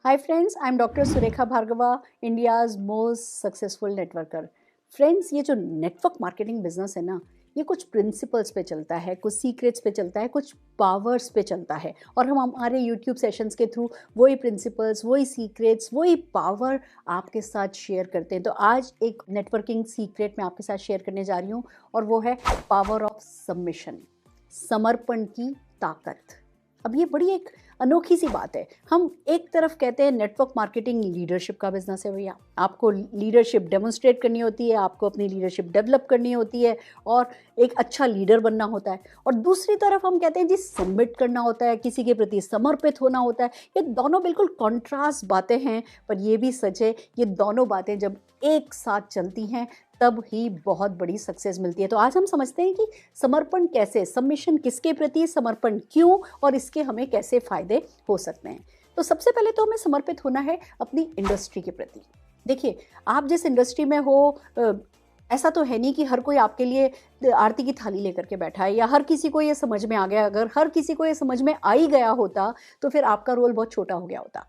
Hi friends, I'm Dr. Surekha Bhargava, India's most successful networker. Friends, ये जो network marketing business है ना, ये कुछ प्रिंसिपल्स पे चलता है, कुछ सीक्रेट्स पे चलता है, कुछ पावर्स पे चलता है। और हम हमारे यूट्यूब सेशंस के थ्रू वही प्रिंसिपल्स, वही सीक्रेट्स, वही पावर आपके साथ शेयर करते हैं। तो आज एक नेटवर्किंग सीक्रेट मैं आपके साथ शेयर करने जा रही हूँ, और वो है पावर ऑफ सबमिशन, समर्पण की ताकत। अब ये बड़ी एक अनोखी सी बात है। हम एक तरफ कहते हैं नेटवर्क मार्केटिंग लीडरशिप का बिजनेस है भैया, आपको लीडरशिप डेमोन्स्ट्रेट करनी होती है, आपको अपनी लीडरशिप डेवलप करनी होती है और एक अच्छा लीडर बनना होता है। और दूसरी तरफ हम कहते हैं जी सबमिट करना होता है, किसी के प्रति समर्पित होना होता है। ये दोनों बिल्कुल कॉन्ट्रास्ट बातें हैं, पर ये भी सच है, ये दोनों बातें जब एक साथ चलती हैं तब ही बहुत बड़ी सक्सेस मिलती है। तो आज हम समझते हैं कि समर्पण कैसे, सबमिशन किसके प्रति, समर्पण क्यों, और इसके हमें कैसे फायदे हो सकते हैं। तो सबसे पहले तो हमें समर्पित होना है अपनी इंडस्ट्री के प्रति। देखिए, आप जिस इंडस्ट्री में हो, ऐसा तो है नहीं कि हर कोई आपके लिए आरती की थाली लेकर के बैठा है या हर किसी को ये समझ में आ गया। अगर हर किसी को ये समझ में आ ही गया होता तो फिर आपका रोल बहुत छोटा हो गया होता।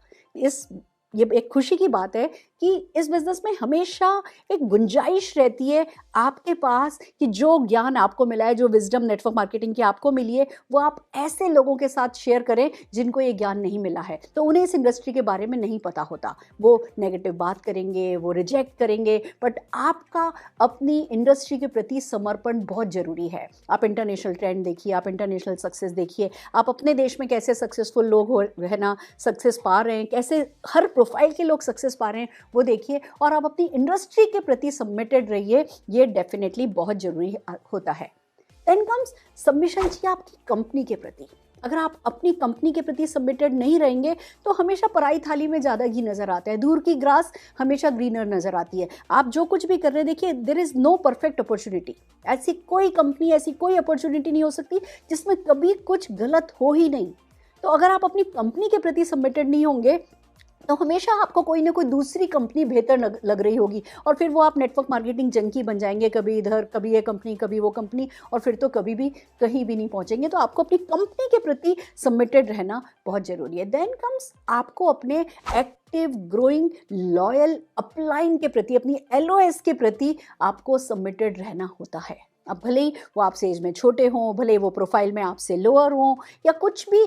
ये एक खुशी की बात है कि इस बिज़नेस में हमेशा एक गुंजाइश रहती है आपके पास कि जो ज्ञान आपको मिला है, जो विजडम नेटवर्क मार्केटिंग की आपको मिली है, वो आप ऐसे लोगों के साथ शेयर करें जिनको ये ज्ञान नहीं मिला है। तो उन्हें इस इंडस्ट्री के बारे में नहीं पता होता, वो नेगेटिव बात करेंगे, वो रिजेक्ट करेंगे, बट आपका अपनी इंडस्ट्री के प्रति समर्पण बहुत ज़रूरी है। आप इंटरनेशनल ट्रेंड देखिए, आप इंटरनेशनल सक्सेस देखिए, आप अपने देश में कैसे सक्सेसफुल लोग हो है ना, सक्सेस पा रहे हैं, कैसे हर प्रोफाइल के लोग सक्सेस पा रहे हैं, वो देखिए। और आप अपनी इंडस्ट्री के प्रति सबमिटेड रहिए, ये डेफिनेटली बहुत जरूरी होता है। देन कम्स सबमिशन चाहिए आपकी कंपनी के प्रति। अगर आप अपनी कंपनी के प्रति सबमिटेड नहीं रहेंगे तो हमेशा पराई थाली में ज़्यादा घी नज़र आता है, दूर की ग्रास हमेशा ग्रीनर नज़र आती है। आप जो कुछ भी कर रहे हैं, देखिए, there is no perfect opportunity. ऐसी कोई कंपनी, ऐसी कोई अपॉर्चुनिटी नहीं हो सकती जिसमें कभी कुछ गलत हो ही नहीं। तो अगर आप अपनी कंपनी के प्रति सबमिटेड नहीं होंगे तो हमेशा आपको कोई ना कोई दूसरी कंपनी बेहतर लग रही होगी, और फिर वो आप नेटवर्क मार्केटिंग जंकी बन जाएंगे, कभी इधर, कभी ये कंपनी, कभी वो कंपनी, और फिर तो कभी भी कहीं भी नहीं पहुंचेंगे। तो आपको अपनी कंपनी के प्रति सबमिटेड रहना बहुत ज़रूरी है। देन कम्स आपको अपने एक्टिव, ग्रोइंग, लॉयल अपलाइन के प्रति, अपनी LOS के प्रति आपको सबमिटेड रहना होता है। अब भले ही वो आपसे एज में छोटे हों, भले वो प्रोफाइल में आपसे लोअर हों, या कुछ भी,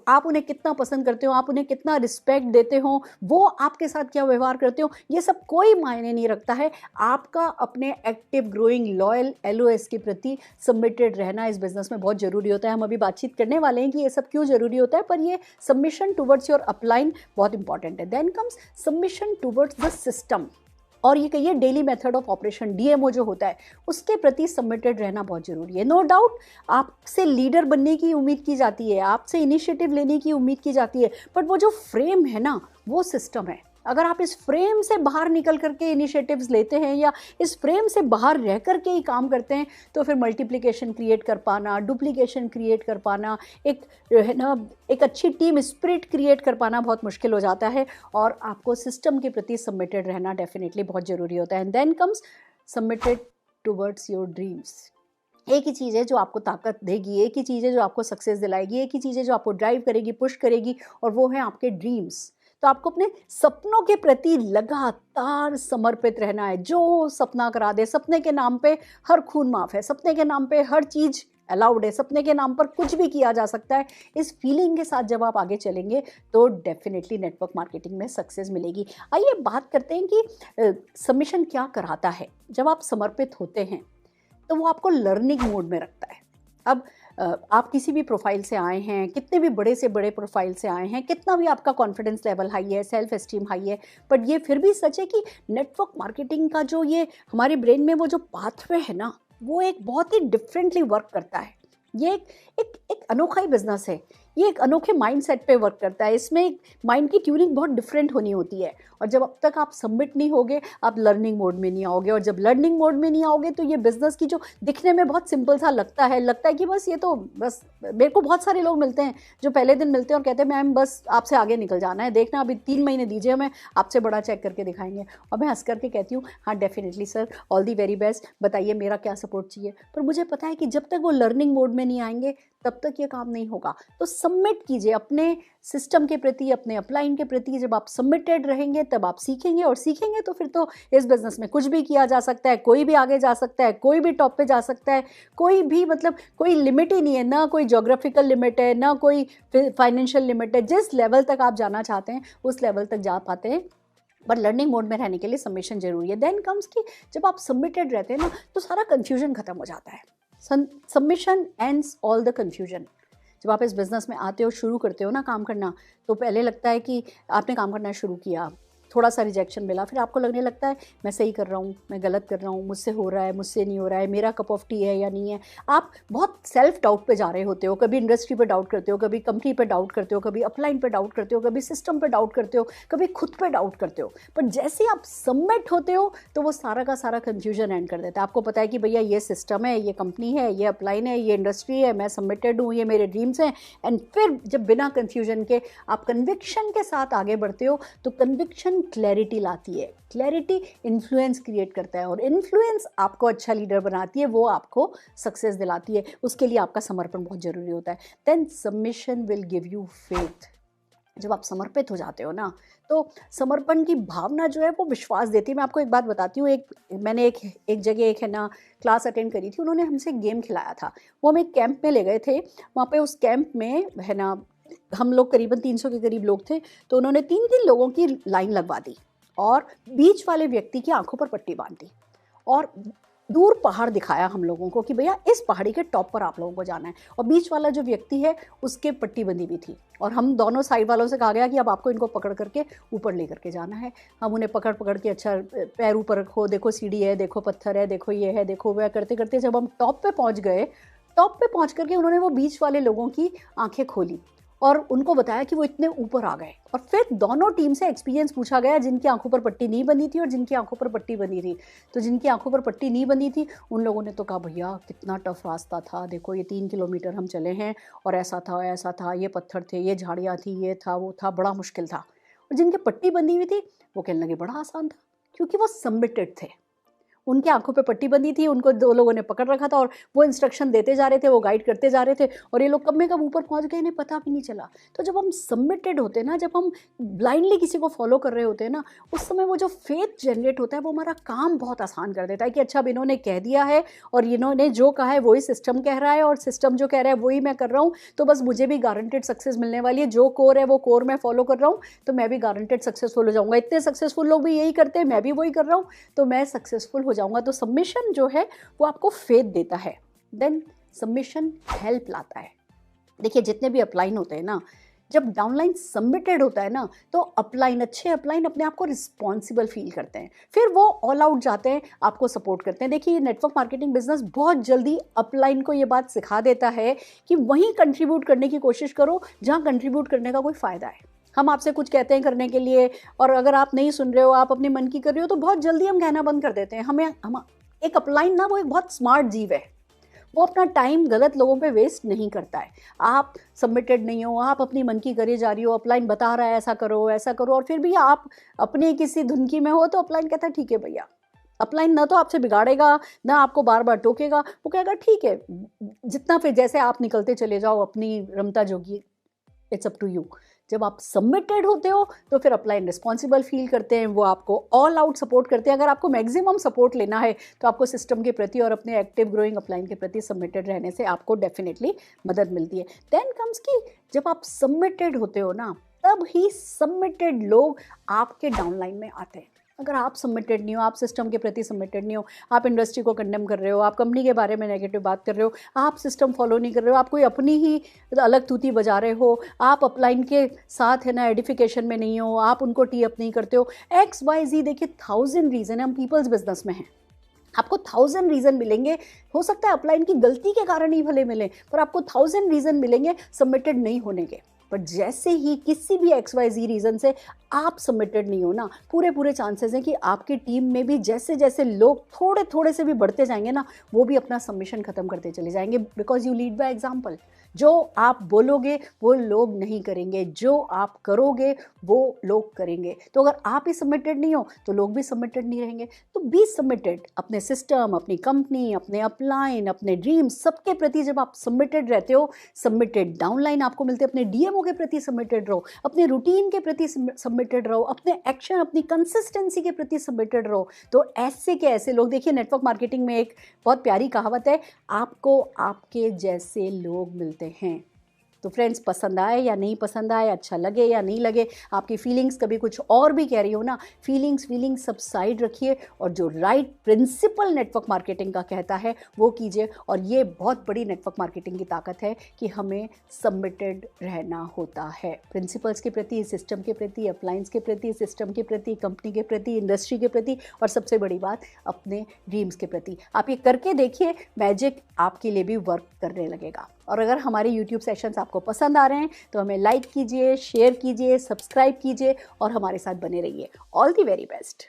आप उन्हें कितना पसंद करते हो, आप उन्हें कितना रिस्पेक्ट देते हो, वो आपके साथ क्या व्यवहार करते हो, ये सब कोई मायने नहीं रखता है। आपका अपने एक्टिव, ग्रोइंग, लॉयल LOS के प्रति सबमिटेड रहना इस बिजनेस में बहुत ज़रूरी होता है। हम अभी बातचीत करने वाले हैं कि ये सब क्यों ज़रूरी होता है, पर ये सबमिशन टुवर्ड्स योर अपलाइन बहुत इंपॉर्टेंट है। Then comes submission towards the system, और ये कहिए daily method of operation, DMO जो होता है, उसके प्रति सबमिटेड रहना बहुत ज़रूरी है। नो डाउट आपसे लीडर बनने की उम्मीद की जाती है, आपसे इनिशिएटिव लेने की उम्मीद की जाती है, बट वो जो फ्रेम है ना, वो सिस्टम है। अगर आप इस फ्रेम से बाहर निकल करके इनिशिएटिव्स लेते हैं या इस फ्रेम से बाहर रह करके ही काम करते हैं, तो फिर मल्टीप्लिकेशन क्रिएट कर पाना, डुप्लीकेशन क्रिएट कर पाना, एक है ना, एक अच्छी टीम स्पिरिट क्रिएट कर पाना बहुत मुश्किल हो जाता है। और आपको सिस्टम के प्रति सबमिटेड रहना डेफिनेटली बहुत ज़रूरी होता है। And then comes submitted towards your dreams. एक ही चीज़ है जो आपको ताकत देगी, एक ही चीज़ है जो आपको सक्सेस दिलाएगी, एक ही चीज़ है जो आपको ड्राइव करेगी, पुश करेगी, और वो है आपके ड्रीम्स। तो आपको अपने सपनों के प्रति लगातार समर्पित रहना है। जो सपना करा दे, सपने के नाम पे हर खून माफ़ है, सपने के नाम पे हर चीज़ अलाउड है, सपने के नाम पर कुछ भी किया जा सकता है। इस फीलिंग के साथ जब आप आगे चलेंगे तो डेफिनेटली नेटवर्क मार्केटिंग में सक्सेस मिलेगी। आइए बात करते हैं कि सबमिशन क्या कराता है। जब आप समर्पित होते हैं तो वो आपको लर्निंग मोड में रखता है। अब आप किसी भी प्रोफाइल से आए हैं, कितने भी बड़े से बड़े प्रोफाइल से आए हैं, कितना भी आपका कॉन्फिडेंस लेवल हाई है, सेल्फ एस्टीम हाई है, बट ये फिर भी सच है कि नेटवर्क मार्केटिंग का जो ये हमारे ब्रेन में वो जो पाथवे है ना, वो एक बहुत ही डिफरेंटली वर्क करता है। ये एक अनोखा ही बिजनेस है, ये एक अनोखे माइंडसेट पे वर्क करता है। इसमें एक माइंड की ट्यूनिंग बहुत डिफरेंट होनी होती है, और जब अब तक आप सबमिट नहीं होगे, आप लर्निंग मोड में नहीं आओगे, और जब लर्निंग मोड में नहीं आओगे तो ये बिजनेस की जो दिखने में बहुत सिंपल सा लगता है कि बस ये तो बस, मेरे को बहुत सारे लोग मिलते हैं जो पहले दिन मिलते हैं और कहते हैं मैम बस आपसे आगे निकल जाना है, देखना अभी 3 महीने दीजिए, हमें आपसे बड़ा चेक करके दिखाएंगे। और मैं हंस करके कहती हूँ हाँ definitely sir, all the very best, बताइए मेरा क्या सपोर्ट चाहिए। पर मुझे पता है कि जब तक वो लर्निंग मोड में नहीं आएंगे तब तक ये काम नहीं होगा। तो सबमिट कीजिए अपने सिस्टम के प्रति, अपने अपलाइन के प्रति। जब आप सबमिटेड रहेंगे तब आप सीखेंगे, और सीखेंगे तो फिर तो इस बिज़नेस में कुछ भी किया जा सकता है, कोई भी आगे जा सकता है, कोई भी टॉप पे जा सकता है, कोई भी मतलब कोई लिमिट ही नहीं है, ना कोई जोग्राफिकल लिमिट है, ना कोई फाइनेंशियल लिमिट है। जिस लेवल तक आप जाना चाहते हैं उस लेवल तक जा पाते हैं, बट लर्निंग मोड में रहने के लिए सबमिशन जरूरी है। देन कम्स कि जब आप सबमिटेड रहते हैं ना तो सारा कन्फ्यूजन खत्म हो जाता है। Submission ends all the confusion. जब आप इस बिज़नेस में आते हो, शुरू करते हो ना काम करना, तो पहले लगता है कि आपने काम करना शुरू किया, थोड़ा सा रिजेक्शन मिला, फिर आपको लगने लगता है मैं सही कर रहा हूँ, मैं गलत कर रहा हूँ, मुझसे हो रहा है, मुझसे नहीं हो रहा है, मेरा कप ऑफ टी है या नहीं है। आप बहुत सेल्फ डाउट पे जा रहे होते हो, कभी इंडस्ट्री पे डाउट करते हो, कभी कंपनी पे डाउट करते हो, कभी अपलाइन पे डाउट करते हो, कभी सिस्टम पे डाउट करते हो, कभी खुद पे डाउट करते हो। पर जैसे आप सबमिट होते हो तो वो सारा का सारा कन्फ्यूजन एंड कर देता है। आपको पता है कि भैया ये सिस्टम है, ये कंपनी है, ये अपलाइन है, ये इंडस्ट्री है, मैं सबमिटेड हूँ, ये मेरे ड्रीम्स हैं। एंड फिर जब बिना कन्फ्यूजन के आप कन्विक्शन के साथ आगे बढ़ते हो तो कन्विक्शन क्लैरिटी लाती है। क्लैरिटी इन्फ्लुएंस क्रिएट करता है, और इन्फ्लुएंस आपको अच्छा लीडर बनाती है, वो आपको सक्सेस दिलाती है। उसके लिए आपका समर्पण बहुत जरूरी होता है। Then submission will give you faith. जब आप समर्पित हो जाते हो ना तो समर्पण की भावना जो है वो विश्वास देती है। मैं आपको एक बात बताती हूँ, मैंने एक जगह एक है ना क्लास अटेंड करी थी, उन्होंने हमसे एक गेम खिलाया था। वो हम एक कैंप में ले गए थे, वहाँ पे उस कैंप में है ना हम लोग करीबन 300 के करीब लोग थे। तो उन्होंने 3-3 लोगों की लाइन लगवा दी और बीच वाले व्यक्ति की आंखों पर पट्टी बांध दी और दूर पहाड़ दिखाया हम लोगों को कि भैया इस पहाड़ी के टॉप पर आप लोगों को जाना है। और बीच वाला जो व्यक्ति है उसके पट्टी बंधी भी थी, और हम दोनों साइड वालों से कहा गया कि अब आपको इनको पकड़ करके ऊपर लेकर के जाना है। हम उन्हें पकड़ पकड़ के अच्छा पैर ऊपर रखो, देखो सीढ़ी है, देखो पत्थर है, देखो ये है, देखो वह, करते करते जब हम टॉप पे पहुंच गए, टॉप पे पहुंच करके उन्होंने वो बीच वाले लोगों की आंखें खोली और उनको बताया कि वो इतने ऊपर आ गए। और फिर दोनों टीम से एक्सपीरियंस पूछा गया, जिनकी आंखों पर पट्टी नहीं बंधी थी और जिनकी आंखों पर पट्टी बंधी थी। तो जिनकी आंखों पर पट्टी नहीं बंधी थी उन लोगों ने तो कहा भैया कितना टफ रास्ता था, देखो ये 3 किलोमीटर हम चले हैं और ऐसा था, ये पत्थर थे, ये झाड़ियाँ थी, ये था, वो था, बड़ा मुश्किल था। और जिनकी पट्टी बंधी हुई थी वो कहने लगे बड़ा आसान था, क्योंकि वो सबमिटेड थे। उनकी आंखों पे पट्टी बंधी थी, उनको 2 लोगों ने पकड़ रखा था और वो इंस्ट्रक्शन देते जा रहे थे, वो गाइड करते जा रहे थे, और ये लोग कब में कब ऊपर पहुंच गए इन्हें पता भी नहीं चला। तो जब हम सबमिटेड होते हैं ना, जब हम ब्लाइंडली किसी को फॉलो कर रहे होते हैं ना, उस समय वो जो फेथ जनरेट होता है वो हमारा काम बहुत आसान कर देता है कि अच्छा अब इन्होंने कह दिया है और इन्होंने जो कहा है वही सिस्टम कह रहा है और सिस्टम जो कह रहा है वही मैं कर रहा हूँ, तो बस मुझे भी गारंटेड सक्सेस मिलने वाली है। जो कोर है वो कोर मैं फॉलो कर रहा हूँ तो मैं भी गारंटेड सक्सेसफुल हो जाऊँगा। इतने सक्सेसफुल लोग भी यही करते हैं, मैं भी वही कर रहा हूँ तो मैं सक्सेसफुल हो जाऊँगा। तो सबमिशन जो है वो आपको फेथ देता है। देन सबमिशन हेल्प लाता है। देखिए जितने भी अपलाइन होते हैं ना, जब डाउनलाइन सबमिटेड होता है ना तो अपलाइन, अच्छे अपलाइन अपने आप को रिस्पॉन्सिबल फील करते हैं, फिर वो ऑल आउट जाते हैं, आपको सपोर्ट करते हैं। देखिए नेटवर्क मार्केटिंग बिजनेस बहुत जल्दी अपलाइन को ये बात सिखा देता है कि वहीं कंट्रीब्यूट करने की कोशिश करो जहाँ कंट्रीब्यूट करने का कोई फ़ायदा है। हम आपसे कुछ कहते हैं करने के लिए और अगर आप नहीं सुन रहे हो, आप अपने मन की कर रहे हो, तो बहुत जल्दी हम कहना बंद कर देते हैं। हम एक अपलाइन ना वो एक बहुत स्मार्ट जीव है, वो अपना टाइम गलत लोगों पे वेस्ट नहीं करता है। आप सबमिटेड नहीं हो, आप अपनी मन की करे जा रही हो, अपलाइन बता रहा है ऐसा करो और फिर भी आप अपनी किसी धुनकी में हो तो अपलाइन कहता है ठीक है भैया। अपलाइन ना तो आपसे बिगाड़ेगा ना आपको बार बार टोकेगा, वो कहेगा ठीक है, जितना फिर जैसे आप निकलते चले जाओ अपनी रमता जोगी, इट्स अप टू यू। जब आप सबमिटेड होते हो तो फिर अपलाइन रिस्पॉन्सिबल फील करते हैं, वो आपको ऑल आउट सपोर्ट करते हैं। अगर आपको मैक्सिमम सपोर्ट लेना है तो आपको सिस्टम के प्रति और अपने एक्टिव ग्रोइंग अपलाइन के प्रति सबमिटेड रहने से आपको डेफिनेटली मदद मिलती है। देन कम्स कि जब आप सबमिटेड होते हो ना तब ही सबमिटेड लोग आपके डाउनलाइन में आते हैं। अगर आप सबमिटेड नहीं हो, आप सिस्टम के प्रति सबमिटेड नहीं हो, आप इंडस्ट्री को कंडेम कर रहे हो, आप कंपनी के बारे में नेगेटिव बात कर रहे हो, आप सिस्टम फॉलो नहीं कर रहे हो, आप कोई अपनी ही अलग तूती बजा रहे हो, आप अपलाइन के साथ है ना एडिफिकेशन में नहीं हो, आप उनको टी अप नहीं करते हो, XYZ, देखिए 1000 रीज़न है, हम पीपल्स बिजनेस में हैं, आपको 1000 रीज़न मिलेंगे। हो सकता है अपलाइन की गलती के कारण ही भले मिले, पर आपको 1000 रीज़न मिलेंगे सबमिटेड नहीं होने के। पर जैसे ही किसी भी XYZ रीज़न से आप सबमिटेड नहीं हो ना, पूरे चांसेस हैं कि आपकी टीम में भी जैसे जैसे लोग थोड़े थोड़े से भी बढ़ते जाएंगे ना, वो भी अपना सबमिशन खत्म करते चले जाएंगे, because you lead by example. जो आप बोलोगे वो लोग नहीं करेंगे, जो आप करोगे वो लोग करेंगे। तो अगर आप ही सबमिटेड नहीं हो तो लोग भी सबमिटेड नहीं रहेंगे। तो बी सबमिटेड, अपने सिस्टम, अपनी कंपनी, अपने अपलाइन, अपने ड्रीम्स, सबके प्रति जब आप सबमिटेड रहते हो, सबमिटेड डाउनलाइन आपको मिलते हैं, अपने डीएमओ के प्रति सबमिटेड रहो, अपने रूटीन के प्रति सबमिटेड रहो, अपने एक्शन, अपनी कंसिस्टेंसी के प्रति सबमिटेड रहो। तो ऐसे के ऐसे लोग, देखिए नेटवर्क मार्केटिंग में एक बहुत प्यारी कहावत है, आपको आपके जैसे लोग मिलते हैं। तो फ्रेंड्स, पसंद आए या नहीं पसंद आए, अच्छा लगे या नहीं लगे, आपकी फीलिंग्स कभी कुछ और भी कह रही हो ना, फीलिंग्स सब साइड रखिए और जो राइट प्रिंसिपल नेटवर्क मार्केटिंग का कहता है वो कीजिए। और ये बहुत बड़ी नेटवर्क मार्केटिंग की ताकत है कि हमें सबमिटेड रहना होता है, प्रिंसिपल्स के प्रति, सिस्टम के प्रति, अपलाइंस के प्रति, सिस्टम के प्रति, कंपनी के प्रति, इंडस्ट्री के प्रति, और सबसे बड़ी बात अपने ड्रीम्स के प्रति। आप ये करके देखिए, मैजिक आपके लिए भी वर्क करने लगेगा। और अगर हमारे YouTube सेशंस आपको पसंद आ रहे हैं तो हमें लाइक कीजिए, शेयर कीजिए, सब्सक्राइब कीजिए और हमारे साथ बने रहिए। All the very best.